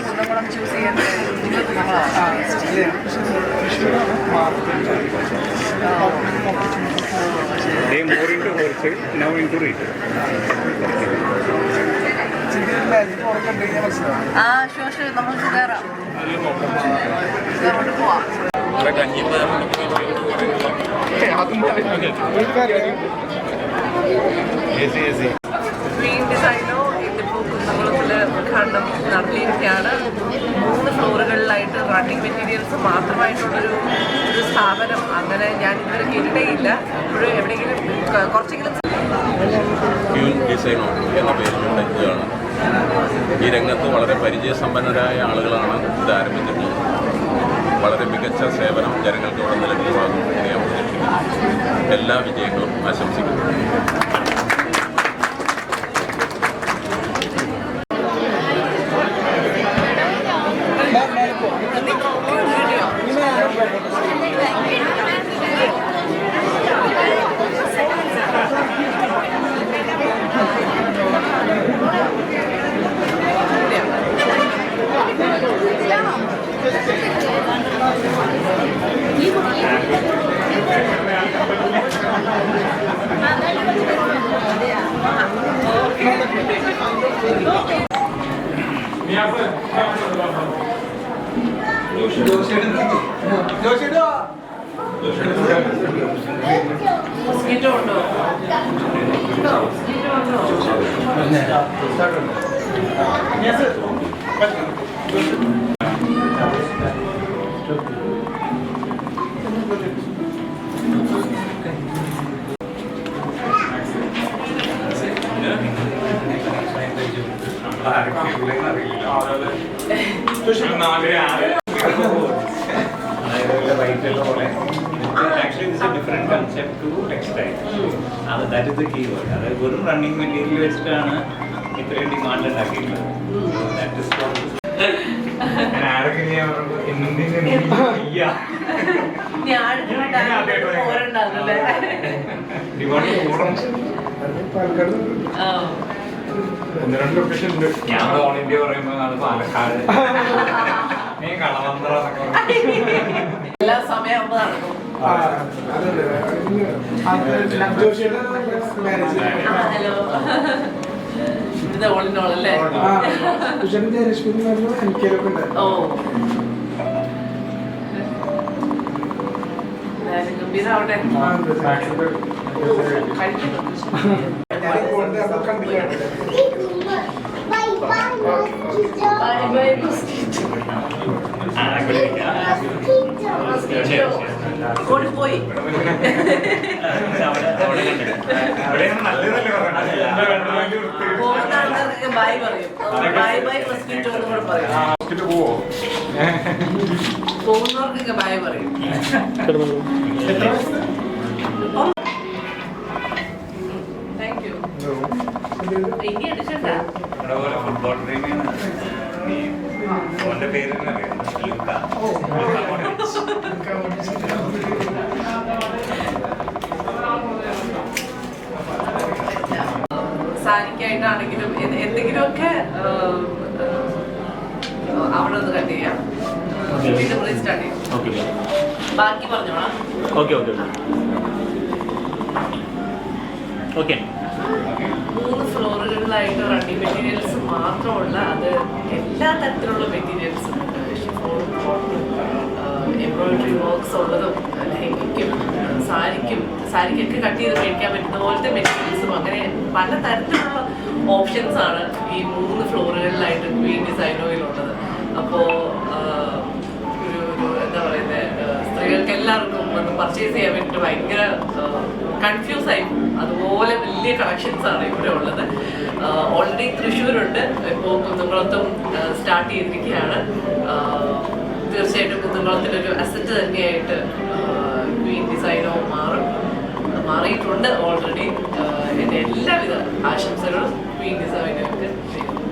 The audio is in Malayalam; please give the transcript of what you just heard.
കുന്നംകുളം ചൂസ് ചെയ്യാൻ more into wholesale, now into retail. ഷോഷ് നമുക്ക് കയറാം പോവാം. ഗ്രീൻ ഡിസൈനോ ഇതിപ്പോൾ കുന്നംകുളത്തിൽ ഉദ്ഘാടനം നടത്തിയിരിക്കുകയാണ്. 3 ഫ്ലോറുകളിലായിട്ട് റണ്ണിങ് മെറ്റീരിയൽസ് മാത്രമായിട്ടുള്ളൊരു സ്ഥാപനം അങ്ങനെ ഞാൻ ഇതുവരെ കേട്ടിട്ടേയില്ല. ഇപ്പോഴും എവിടെയെങ്കിലും കുറച്ചെങ്കിലും ക്യൂൻ ഡിസൈനോ എന്ന പേരിലുള്ള ഇതാണ്. ഈ രംഗത്ത് വളരെ പരിചയസമ്പന്നരായ ആളുകളാണ് ഇത് ആരംഭിച്ചിട്ടുള്ളത്. വളരെ മികച്ച സേവനം ജനങ്ങൾക്ക് ഇവിടെ ലഭ്യമാകും എന്ന് ഞാൻ പ്രതീക്ഷിക്കുന്നു. എല്ലാ വിജയങ്ങളും ആശംസിക്കുന്നു. മസ്കിറ്റോ ഉണ്ടോ? Actually, this is a different concept to textile. That is the key word. അതായത് വെറും റണ്ണിങ് മെറ്റീരിയൽ വെച്ചിട്ടാണ് ഇത്രയും ഡിമാൻഡ് ഉണ്ടാക്കിയിട്ടുള്ളത്. ഒന്ന് രണ്ട് ലൊക്കേഷൻ ഉണ്ട്. ഞാൻ ഓൾ ഇന്ത്യ പറയുമ്പോൾ അത് പാലക്കാട് കളവന്ത്ര എല്ലാ സമയമാകുമ്പോൾ നടക്കും. ഹലോ ഇത് ഓളിനോളല്ലേ? ഓ ഗംഭീരാവട്ടെ. പോയി ബൈ പറയും. ബൈ ബൈ മസ്കിറ്റോ എന്ന് കൂടെ പറയും. പോകുന്നവർക്കൊക്കെ ബൈ പറയും. Thank you. ഇനി അടിച്ചണ്ട ഫുട്ബോൾ പ്രേമിയാണ്. അവന്റെ പേര് തന്നെ അറിയാം. സാരിക്കായിട്ടാണെങ്കിലും എന്തെങ്കിലുമൊക്കെ അവിടെ ഒന്ന് കട്ട് ചെയ്യാം. സ്റ്റാർട്ട് ചെയ്യാം. ബാക്കി പറഞ്ഞോളാം. ഓക്കെ 3 ഫ്ലോറുകളിലായിട്ട് റണ്ണിങ് മെറ്റീരിയൽസ് മാത്രമുള്ള അത് എല്ലാ തരത്തിലുള്ള മെറ്റീരിയൽസും എംബ്രോയിഡറി വർക്ക്സ് ഉള്ളതും ലെഹങ്കയ്ക്കും സാരിക്കൊക്കെ കട്ട് ചെയ്ത് മേടിക്കാൻ പറ്റുന്ന പോലത്തെ മെറ്റീരിയൽസും അങ്ങനെ പല തരത്തിലുള്ള ഓപ്ഷൻസ് ആണ് ഈ 3 ഫ്ലോറുകളിലായിട്ട് ക്വീൻ ഡിസൈനോയിലുള്ളത്. അപ്പോൾ എന്താ പറയുന്നത്, സ്ത്രീകൾക്ക് എല്ലാവർക്കും ഒന്ന് പർച്ചേസ് ചെയ്യാൻ വേണ്ടിയിട്ട് ഭയങ്കര കൺഫ്യൂസ് ആയി. അതുപോലെ വലിയ കളക്ഷൻസ് ആണ് ഇവിടെ ഉള്ളത്. ഓൾറെഡി തൃശ്ശൂരുണ്ട്, ഇപ്പോൾ കുന്നംകുളത്തും സ്റ്റാർട്ട് ചെയ്തിരിക്കുകയാണ്. തീർച്ചയായിട്ടും കുന്നംകുളത്തിലൊരു അസറ്റ് തന്നെയായിട്ട് ക്വീൻ ഡിസൈനോ മാറിയിട്ടുണ്ട് ഓൾറെഡി. എൻ്റെ എല്ലാവിധ ആശംസകളും ക്വീൻ ഡിസൈനോക്ക് ചെയ്യുന്നു.